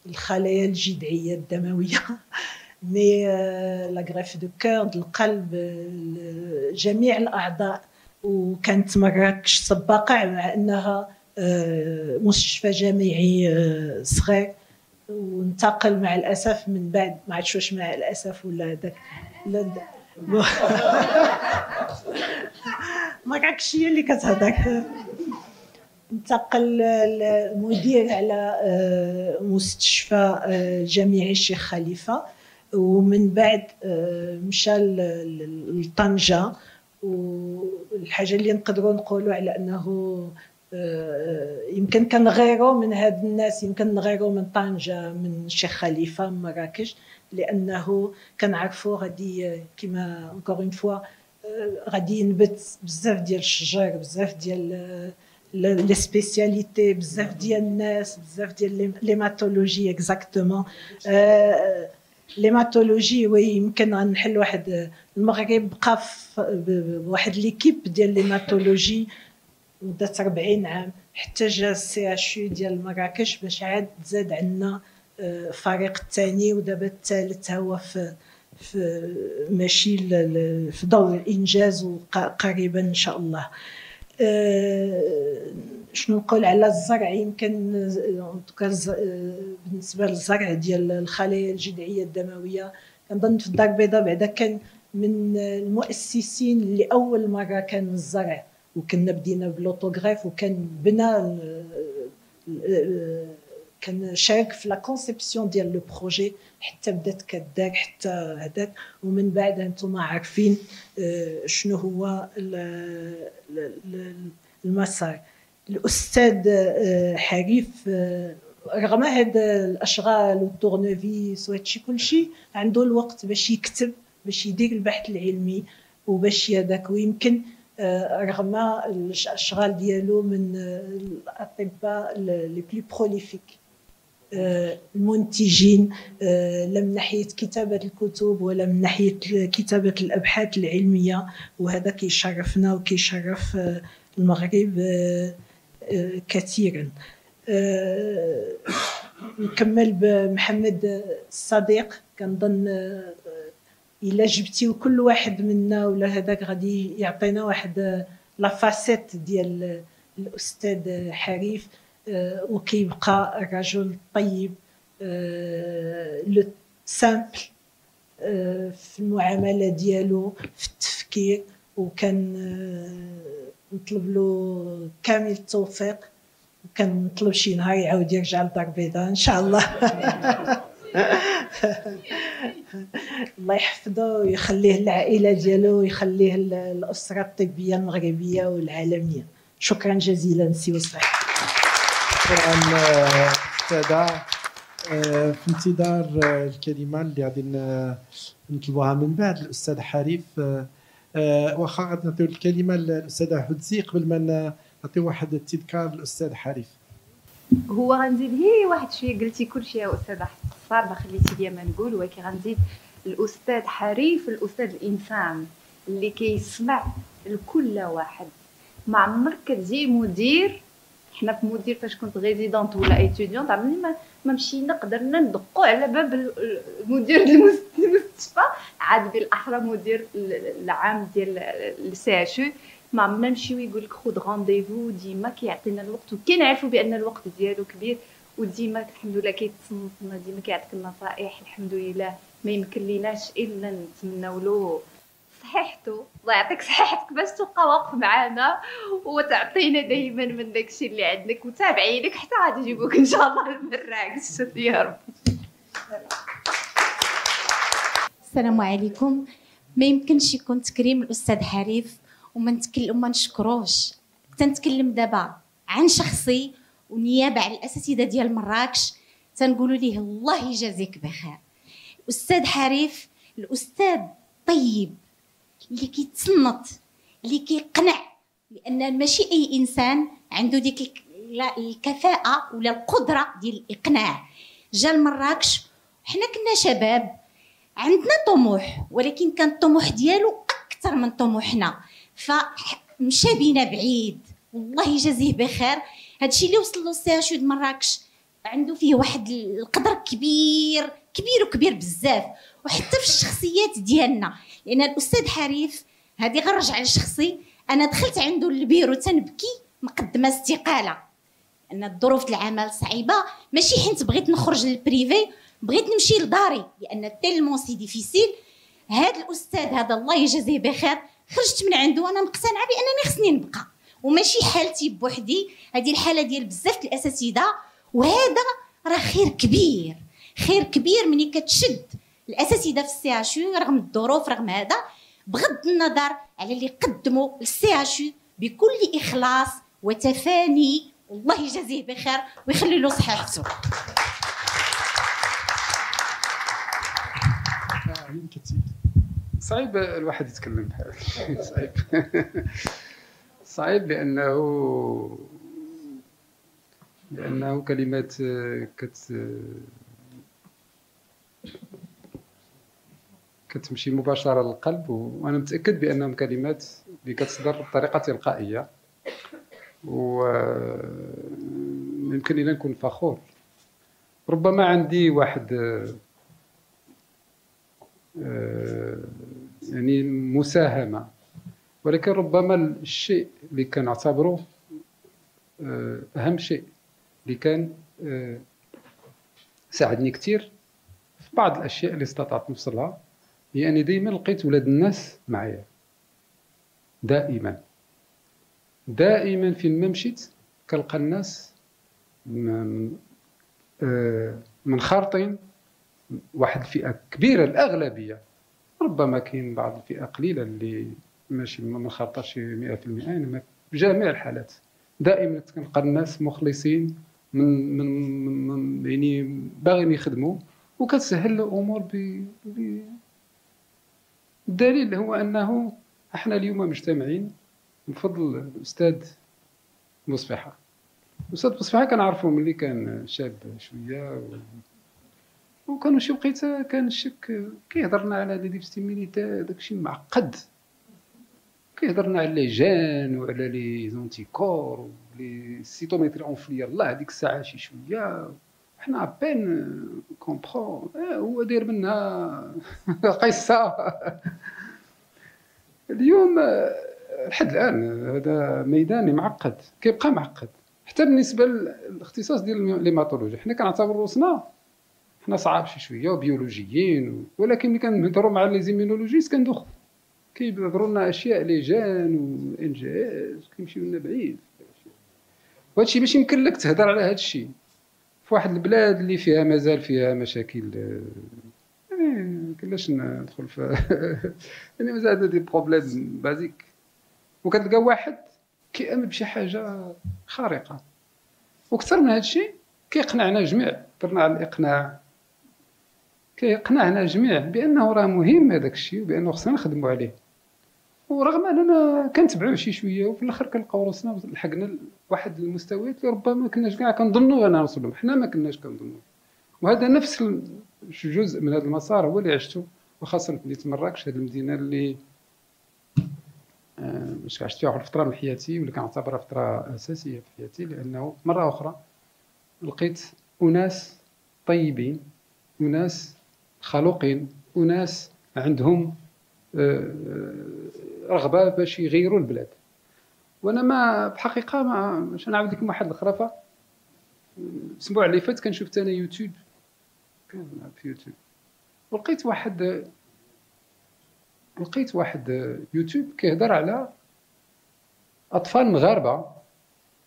الخلايا الجذعيه الدمويه، مي لاغريف دو كور القلب، جميع الاعضاء. وكانت مراكش سباقه مع انها مستشفى جامعي صغير، وانتقل مع الاسف من بعد، ما عرفتش واش مع الاسف ولا هذاك مراكش هي اللي كتهضر. انتقل المدير على مستشفى جامعي الشيخ خليفة، ومن بعد مشى لطنجة. والحاجة اللي نقدروا نقولوا على أنه يمكن كنغيروا من هاد الناس، يمكن نغيروا من طنجة، من الشيخ خليفة، من مراكش، لأنه كنعرفوا غادي كما encore une fois غادي ينبت بزاف ديال الشجر، بزاف ديال لي سبيسياليتي، بزاف ديال الناس، بزاف ديال ليماتولوجي. اكزاكتومون ليماتولوجي وي يمكن غنحل واحد. المغرب بقى بواحد ليكيب ديال ليماتولوجي مدة 40 عام، حتى جا السي اش يو ديال مراكش باش عاد تزاد عندنا فريق الثاني، ودابا الثالث هو في ماشي في دور الانجاز وقريبا ان شاء الله. شنو نقول على الزرع؟ يمكن بالنسبه للزرع ديال الخلايا الجذعيه الدمويه، كنظن في الدار البيضاء بعدا كان من المؤسسين اللي اول مره كان الزرع، وكنا بدينا بلوطوغراف، وكان بنا كان شارك في لا كونسيبسيون ديال لو بروجي حتى بدات كدار حتى هذاك. ومن بعد انتم عارفين شنو هو المسار. الاستاذ حريف رغم هاد الاشغال والتورنوفيس وهادشي كلشي عنده الوقت باش يكتب، باش يدير البحث العلمي وباش هذاك. ويمكن رغم الاشغال ديالو من الاطباء لي بلو بروليفيك المنتجين، لا من ناحيه كتابه الكتب ولا من ناحيه كتابه الابحاث العلميه، وهذا كيشرفنا وكيشرف المغرب كثيرا. نكمل بمحمد الصديق. كنظن الا جبتيو كل واحد منا ولا هذاك غادي يعطينا واحد لا فاسيت ديال الاستاذ حريف، وكيبقى الرجل الطيب لو سامبل في المعامله ديالو، في التفكير. وكان نطلب له كامل التوفيق، وكان نطلب شي نهار يعاود يرجع للدار البيضاء ان شاء الله. الله يحفظه ويخليه العائله ديالو ويخليه الاسره الطبيه المغربيه والعالميه. شكرا جزيلا سي وصح. شكرا استاذه. في انتظار الكلمه اللي غادي نطلبوها من بعد الاستاذ حريف، واخا غادي نعطيو الكلمه للاستاذه هدزي قبل ما نعطيو واحد التذكار للاستاذ حريف. هو غنزيد هي واحد شويه، قلتي كلشي يا استاذه حصار، ما خليتي ليا ما نقول، ولكن غنزيد الاستاذ حريف، الاستاذ الانسان اللي كيسمع لكل واحد. ما عمرك كتجي مدير، حنا في مدير فاش كنت ريزيدونت ولا ايتوديونت عمرني ما مشينا قدرنا ندقوا على باب المدير المستشفى، عاد بالاحرى مدير العام ديال السي اش يو، ما عمرنا نمشيو يقول لك خذ رونديفو. ديما كيعطينا الوقت، وكنعرفوا بان الوقت ديالو كبير، وديما الحمد لله كيتصنتنا، ديما كيعطيك النصائح. الحمد لله ما يمكن ليناش الا نتمناو له صحيحته، الله يعطيك صحيحتك باش تبقى واقف معنا وتعطينا دائما من داكشي اللي عندك، وتابعينك حتى غادي يجيبوك ان شاء الله للمراكش يا رب. السلام عليكم. ما يمكنش يكون تكريم الاستاذ حريف وما نشكروش. تنتكلم دابا عن شخصي ونيابه على الاساتذه ديال مراكش، تنقولوا ليه الله يجازيك بخير. الاستاذ حريف الاستاذ طيب اللي كيتصنت، اللي كيقنع، لان ماشي اي انسان عنده ديك الكفاءه ولا القدره ديال الاقناع. جا لمراكش حنا كنا شباب عندنا طموح، ولكن كان الطموح ديالو اكثر من طموحنا، فمشى بينا بعيد. والله يجازيه بخير. هادشي اللي وصل له السي اش يو مراكش عنده فيه واحد القدر كبير كبير وكبير بزاف، وحتى في الشخصيات ديالنا. لان الاستاذ حريف هذه غنرجع للشخصي، انا دخلت عنده للبيرو تنبكي مقدمه استقاله، لان الظروف العمل صعيبه، ماشي حيت بغيت نخرج للبريفي، بغيت نمشي لداري، لان تيلمون سي ديفيسيل. هذا الاستاذ هذا الله يجازيه بخير خرجت من عنده وانا مقتنعه بانني خصني نبقى، وماشي حالتي بوحدي، هذه الحاله ديال بزاف الاساتذه. وهذا راه خير كبير، خير كبير ملي كتشد الاساتذه في السي اش يو رغم الظروف رغم هذا، بغض النظر على اللي قدموا للسي اش يو بكل اخلاص وتفاني، والله يجازيه بخير ويخلي له صحته. صعيب الواحد يتكلم بحال صعيب صعيب لأنه كلمات كتمشي مباشرة للقلب، وأنا متأكد بأنهم كلمات اللي كتصدر بطريقة تلقائية، ويمكن لي نكون فخور. ربما عندي واحد يعني مساهمة، ولكن ربما الشيء اللي كنعتبره أهم شيء اللي كان ساعدني كثير في بعض الأشياء اللي استطعت نوصلها، هي أني دائما لقيت ولاد الناس معايا، دائما فين ما مشيت كنلقى الناس منخرطين. واحد الفئة كبيرة الأغلبية، ربما كاين بعض الفئة قليلة اللي ماشي ما منخرطاش 100%، انما في جميع الحالات دائما كنلقى الناس مخلصين من يعني باغيين يخدموا، وكتسهل الامور الدليل هو انه احنا اليوم مجتمعين بفضل الاستاذ بوصفيحه. الاستاذ بوصفيحه كنعرفو ملي كان شاب شويه وكانوا شي وقيته كان الشك كيهضرنا على لي ديفستي ميليتير، داكشي معقد، كيهضرنا على لي جان وعلى لي زونتيكور ولي سيتوميتري اونفليير. الله هذيك الساعه شي شويه حنا بين كومبرون هو داير منها قصه. اليوم لحد الان هذا ميدان معقد، كيبقى معقد حتى بالنسبه للاختصاص ديال الهيماتولوجي. حنا كنعتبروا راسنا حنا صعاب شي شويه وبيولوجيين، ولكن ملي كنهضروا مع لي زيمينولوجيست كندوخ، كيهضروا لنا اشياء لي جان وان جي اس كيمشيو لنا بعيد. وهادشي باش يمكن لك تهضر على هادشي في واحد البلاد اللي فيها مازال فيها مشاكل، يعني كلاش ندخل في يعني مازال عندنا دي بروبليم بازيك، وكتلقى واحد كيامن بشي حاجه خارقه. وكثر من هادشي كيقنعنا جميع، درنا على الاقناع، كيقنعنا جميع بانه راه مهم هذاك الشيء وبانه خصنا نخدموا عليه، ورغم اننا كنتبعوه شي شويه وفي الاخر كنلقاو راسنا لحقنا لواحد المستويات اللي ربما ما كناش كاع كنظنوا اننا نوصلوا، حنا ما كناش كنظنوا. وهذا نفس جزء من هذا المسار هو اللي عشته، وخاصه في مدينه مراكش، هذه المدينه اللي مش عشت فيها واحد الفتره من حياتي واللي كنعتبرها فتره اساسيه في حياتي، لانه مره اخرى لقيت أناس طيبين، أناس خلوقين، أناس عندهم رغبة باش يغيروا البلاد. وأنا ما بحقيقة باش نعاود لكم واحد الخرافة. الأسبوع اللي فات كنشوف أنا يوتيوب، كان في يوتيوب لقيت واحد يوتيوب كيهضر على أطفال مغاربة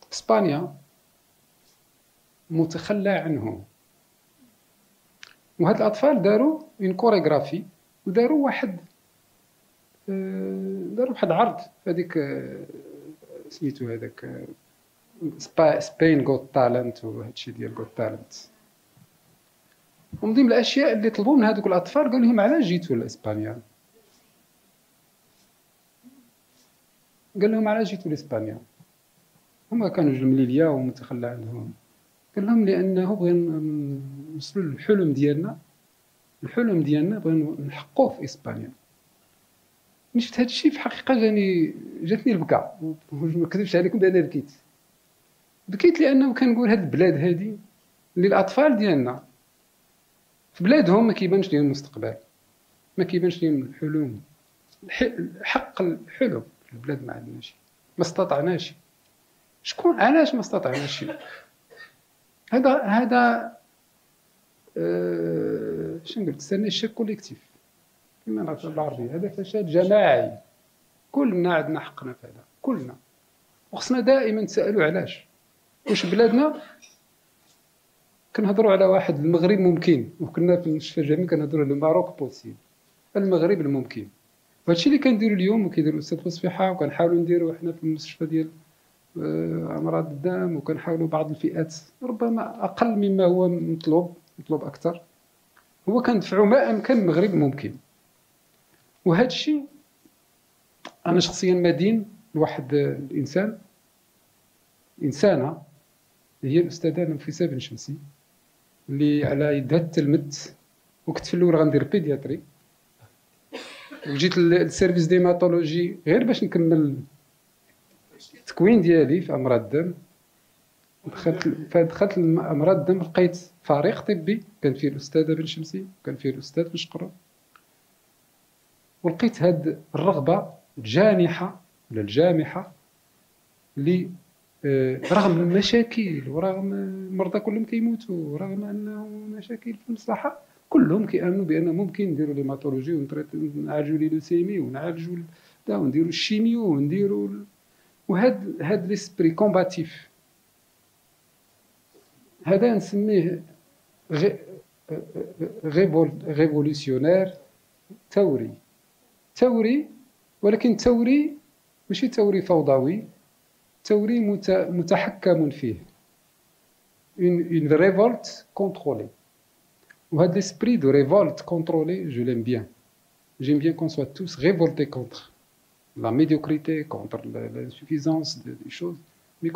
في إسبانيا متخلى عنهم. وهاد الاطفال داروا اون كوريغرافي وداروا واحد عرض هذيك سميتو هذاك سبين غوت تالنت وهادشي ديال غوت تالنت. ومن ضمن الاشياء اللي طلبوا من هذوك الاطفال قالوا لهم علاش جيتوا لاسبانيا، قال لهم علاش جيتوا لاسبانيا، هما كانوا جمليليه ومتخلى عنهم. قال لهم لانه بغينا نوصلوا للحلم ديالنا، بغينا نحققوه في اسبانيا. شفت هذا الشيء في حقيقه جاتني البكاء، وما نكذبش عليكم بان بكيت لانه كنقول هذه البلاد هذه اللي الاطفال ديالنا في بلادهم ما كيبانش لهم المستقبل، ما كيبانش لهم الحلم، حق الحلم في البلاد ما عندناش، ما استطعناش. شكون علاش ما استطعناش؟ هذا شنو قلت؟ سنة الشك كوليكتيف. كما نعرف بالعربيه، هذا فشل جماعي، كلنا عندنا حقنا في هذا، كلنا. وخصنا دائما نتسائلوا علاش. واش بلادنا كنهضروا على واحد المغرب ممكن، وكنا في المستشفى الجامعي كنهضروا على الماروك بوسيبل، المغرب الممكن. وهادشي اللي كنديروا اليوم وكيدير الاستاذ بوصفيحه، وكنحاولوا نديروا حنا في المستشفى ديال امراض الدم، وكنحاولوا بعض الفئات ربما اقل مما هو مطلوب اكثر، هو كندفعوا ما امكن المغرب ممكن. وهذا الشيء انا شخصيا مدين لواحد الانسان، انسانه هي الاستاذه نفيسه بن شمسي، اللي على يدها التلمت. وكنت في الاول غندير بيدياتري، وجيت للسيرفيس ديماتولوجي غير باش نكمل التكوين ديالي في امراض الدم. دخلت لامراض الدم، لقيت فريق طبي كان فيه الاستاذه بن شمسي، كان فيه الاستاذ مشقرو، ولقيت هاد الرغبه الجانحه ولا الجامحه اللي رغم المشاكل ورغم المرضى كلهم كيموتوا ورغم انه مشاكل في المصلحه، كلهم كيامنوا بان ممكن نديروا ليماتولوجي ونعالجوا ليلوسيمي ونعالجوا ونديروا الشيميو ونديروا وهاد ليسبري كومباتيف هذا نسميه ريفولوسيونير، ثوري، ولكن ثوري ماشي ثوري فوضوي، ثوري متحكم فيه، une révolte contrôlée. وهذا l'esprit de révolte contrôlée, je l'aime bien. J'aime bien qu'on soit tous révoltés contre la médiocrité, contre l'insuffisance des choses, mais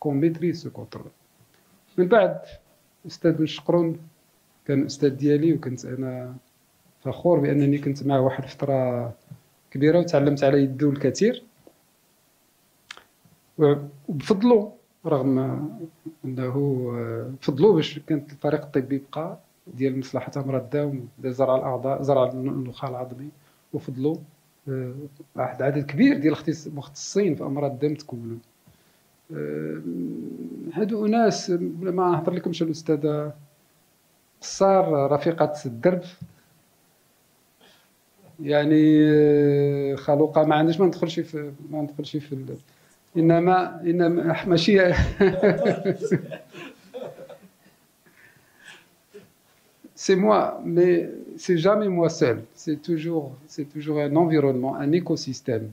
qu'on maîtrise ce contrôle. من بعد أستاذ بن شقرون كان أستاذ ديالي، وكنت أنا فخور بأنني كنت معه واحد الفترة كبيرة وتعلمت على يده الكثير. وبفضله، رغم أنه بفضله باش كانت الفريق الطبي بقى ديال مصلحة أمراض الدم، زرع الأعضاء، زرع النخاع العظمي، وفضله واحد عدد كبير ديال المختصين في أمراض الدم تكونوا. هادو أناس ما نهضر لكمش الأستاذة قصار رفيقة الدرب، يعني خلوقة ما عندناش، ما ندخلش في انما ماشي c'est moi, mais c'est jamais moi seul, c'est toujours un environnement, un écosystème.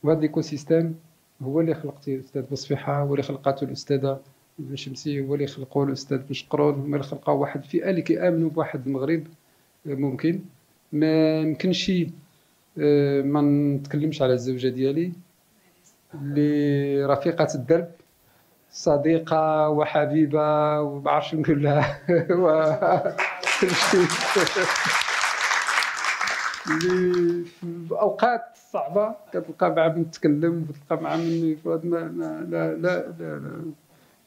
وهذا l'écosystème هو اللي خلقتيه الاستاذ بوصفيحه، هو اللي خلقته الاستاذه بن شمسي، هو اللي خلقوه الاستاذ بن شقرون، هما اللي خلقوا واحد الفئه اللي كيامنوا بواحد المغرب ممكن. ما يمكنش ما نتكلمش على الزوجه ديالي اللي رفيقه الدرب، صديقه وحبيبه وما عرفتش نقول لها اللي في الاوقات الصعبه كتلقى مع من تتكلم وتلقى مع من لا لا لا.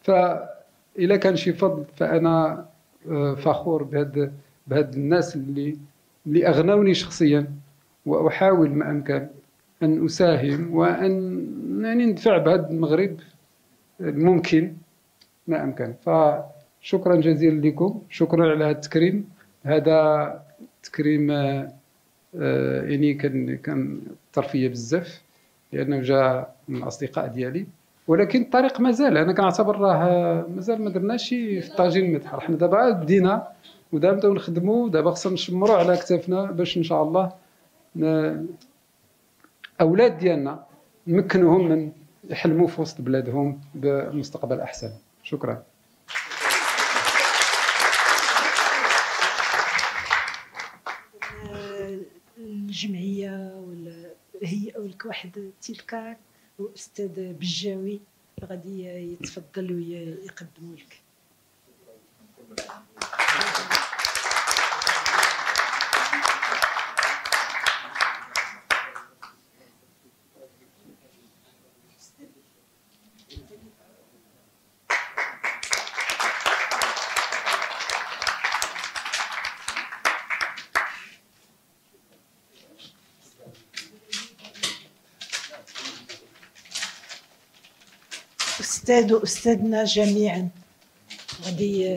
فإلا كان شي فضل فانا فخور بهاد الناس اللي اغنوني شخصيا، واحاول ما امكن ان اساهم وان يعني ندفع بهذا المغرب الممكن ما امكن. فشكرا جزيلا لكم، شكرا على هذا التكريم. هذا تكريم يعني كان طرفيه بزاف، لانه جاء من الاصدقاء ديالي، ولكن الطريق مازال. انا كنعتبر راه مازال ما درناش في طاجين المدحر. حنا دابا بدينا ودابا نبداو نخدموا، دابا خصنا نشمروا على كتافنا باش ان شاء الله اولاد ديالنا نمكنوهم من يحلموا في وسط بلادهم بمستقبل احسن. شكرا. الجمعيه ولا الهيئه ولا واحد تلك واستاذ بجاوي غادي يتفضل ويقدموا لك. أستاذ وأستاذنا جميعا، غادي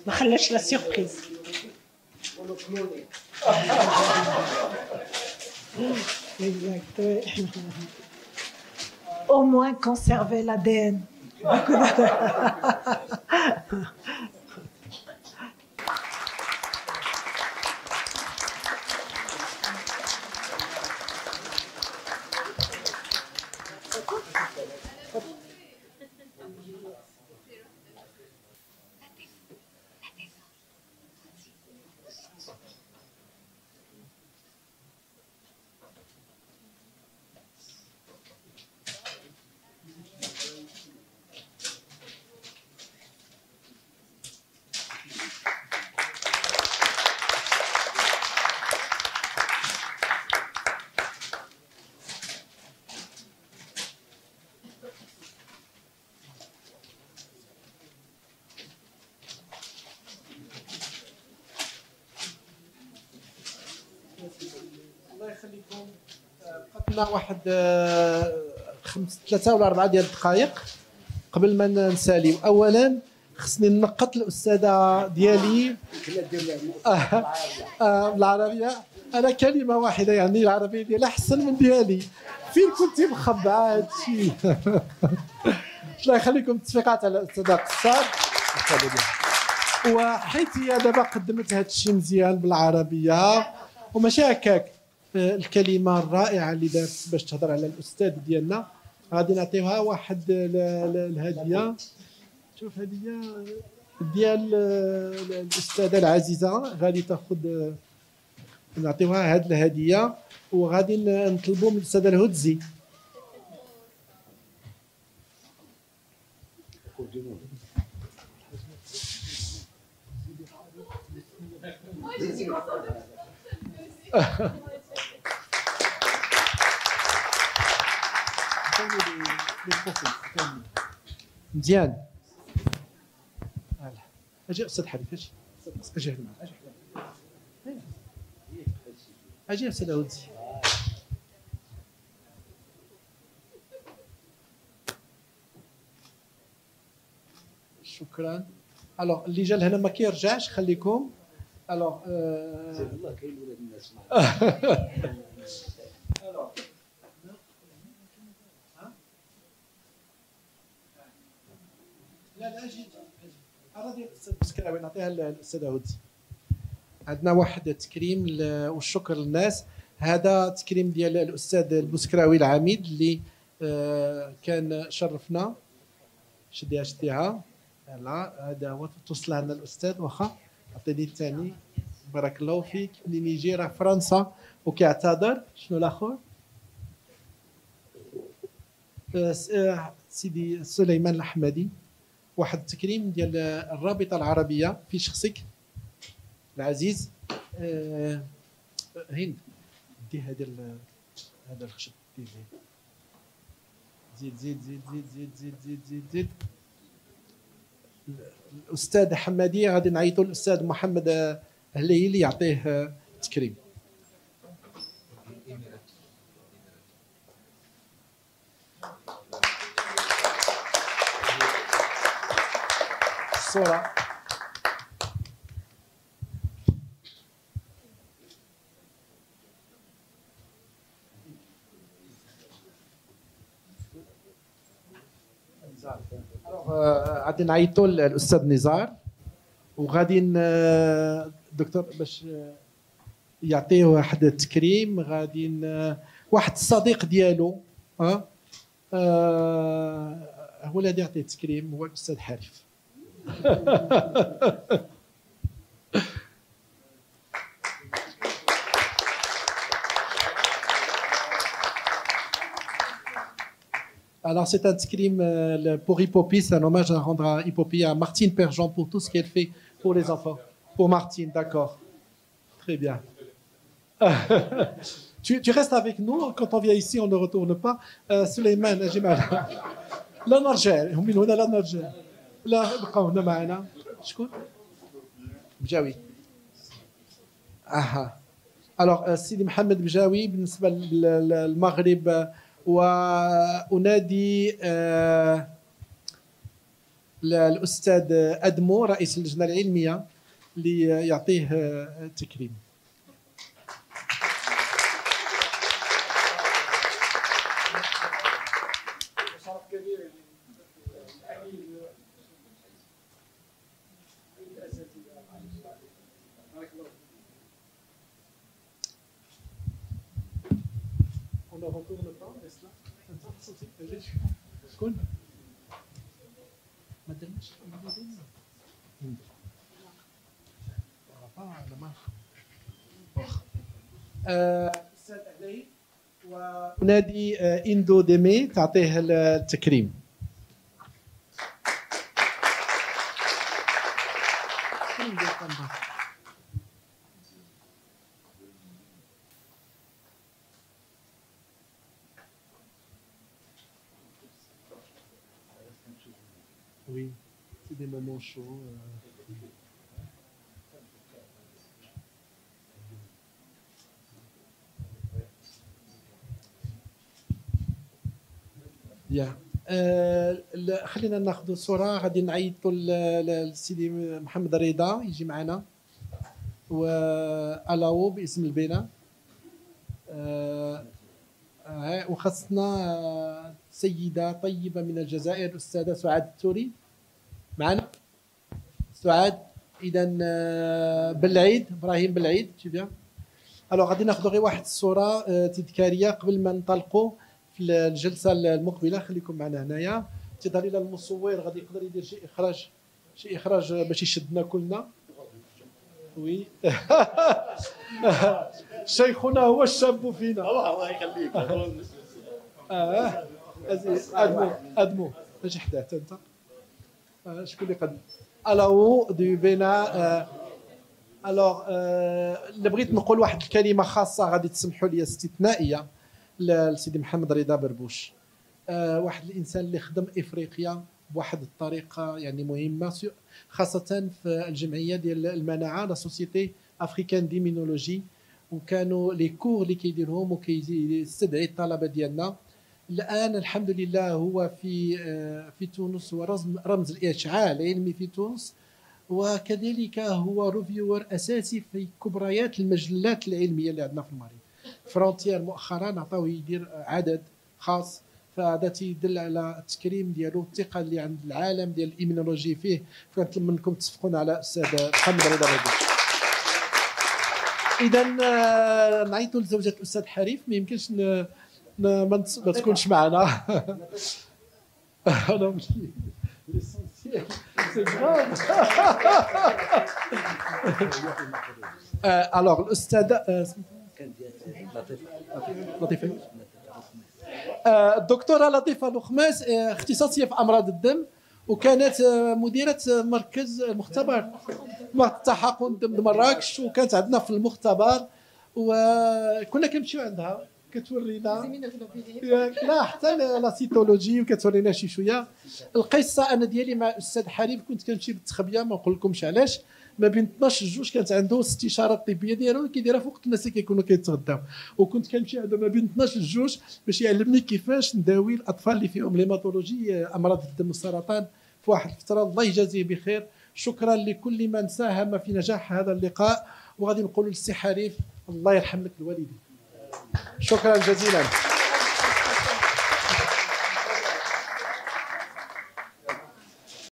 ما خلاش لا سيربريز. Exact, oui. Au moins conserver l'ADN. الله يخليكم. بقات لنا واحد 3 ولا 4 ديال الدقائق قبل ما نساليو. اولا خصني ننقط الاستاذه ديالي بالعربيه. انا كلمه واحده يعني العربيه ديالها احسن من ديالي. فين كنتي مخبعه هذا الشيء؟ الله يخليكم. التصفيقات على الاستاذه قصار. وحيت هي دابا قدمت هذا الشيء مزيان بالعربيه وماشي هكاك، الكلمه الرائعه اللي دارت باش تهضر على الاستاذ ديالنا غادي نعطيوها واحد الهديه. شوف هديه ديال الاستاذه العزيزه غادي تاخذ، نعطيوها هذه الهديه وغادي نطلبوا من الاستاذه الهدزي. مزيان. اجي استاذ حبيب، اجي هنا، اجي استاذ هودزي. شكرا. الوغ اللي جا لهنا ما كيرجعش، خليكم. الوغ الله كاين ولاد الناس. لا اجي ديال الاستاذ بسكراوي نعطيها للاستاذ هودزي. عندنا واحد التكريم والشكر للناس. هذا تكريم ديال الاستاذ البسكراوي العميد اللي كان شرفنا. شديها يلا. هذا هو توصل لنا الاستاذ. واخا عطيني الثاني. بارك الله فيك. منين يجي راه فرنسا وكيعتذر. شنو الاخر؟ سيدي سليمان الحمدي. واحد التكريم ديال الرابطه العربيه في شخصك العزيز. هند دي هذا الخشب. زيد زيد زيد زيد زيد زيد زيد زيد زيد. الاستاذ حمادي غادي نعيطوا للاستاذ محمد هليلي يعطيه تكريم. الصورة. غادي نعيطوا للاستاذ نزار وغادي الدكتور باش يعطيه واحد التكريم. غادي واحد الصديق ديالو هو الذي يعطيه التكريم، هو الاستاذ حارف. Alors c'est un tcrim pour Hippopie, c'est un hommage à rendre à Hippopie, à Martine Perjean pour tout ce qu'elle fait pour les enfants. Pour Martine, d'accord. Très bien. Tu restes avec nous, quand on vient ici on ne retourne pas. Suleiman, Ajimal. لا نرجع، هم من هنا لا نرجع. لا بقوا هنا معنا. شكون؟ بجاوي. اها. الوغ سيدي محمد بجاوي بالنسبه للمغرب. وأنادي الأستاذ أدمو رئيس اللجنة العلمية ليعطيه تكريم. On ne retourne pas, est-ce là شكون؟ ما درناش أستاذ علي ونادي إندو ديمي تعطيه التكريم. Oui, c'est des moments chauds. Bien. خلينا ناخذ صورة غادي نعيطوا للسيدي محمد رضا يجي معنا وألاو باسم البناء وخصنا سيدة طيبة من الجزائر الأستاذة سعاد التوري معنا. سعاد إذا بالعيد إبراهيم بالعيد تي بيان. الوغ غادي ناخذ غير واحد الصورة تذكارية قبل ما ننطلقوا في الجلسة المقبلة. خليكم معنا هنايا. تظهر لنا المصور غادي يقدر يدير شي إخراج باش يشدنا كلنا. وي شيخنا هو الشاب فينا. الله يخليك. ادمو اجي حداه انت. شكون اللي قد الاو دو بناء. الوغ اللي بغيت نقول واحد الكلمه خاصه غادي تسمحوا لي استثنائيه لسيدي محمد رضا بربوش. واحد الانسان اللي خدم افريقيا بواحد الطريقه يعني مهمه خاصه في الجمعيه ديال المناعه لا سوسيتي افريكان ديمينولوجي وكانوا لي كور اللي كيديرهم وكيستدعي الطلبه ديالنا. الان الحمد لله هو في تونس هو رمز الاشعاع العلمي في تونس وكذلك هو ريفيور اساسي في كبريات المجلات العلميه اللي عندنا في المغرب. فرونتيير مؤخرا عطاوه يدير عدد خاص فهذا تيدل على التكريم ديالو الثقه اللي عند العالم ديال الايمينولوجي فيه. فنطلب منكم تتفقون على الاستاذ محمد رضا بربوش. اذا نعيطوا لزوجة الاستاذ حريف ما يمكنش ما تكونش معنا. انا مش ليسونسيال سي غراف. الوغ الاستاذه لطيفه الدكتوره لطيفه لخماس اختصاصيه في امراض الدم وكانت مديره مركز المختبر التحقن دم مراكش وكانت عندنا في المختبر وكنا كنمشيو عندها كتورينا لا حتى لا سيتولوجي وكتورينا شي شويه. القصه انا ديالي مع الاستاذ حريف كنت كنمشي بالتخبيه ما نقول لكمش علاش ما بين 12 جوج كانت عنده الاستشاره الطبيه ديالو كيديرها في وقت الناس كيكونوا كيتغداو وكنت كنمشي عنده ما بين 12 جوج باش يعلمني كيفاش نداوي الاطفال اللي فيهم ليماتولوجي امراض الدم والسرطان في واحد الفتره. الله يجازيه بخير. شكرا لكل من ساهم في نجاح هذا اللقاء وغادي نقولوا للسي حريف الله يرحم لك الوالدين. شكرا جزيلا.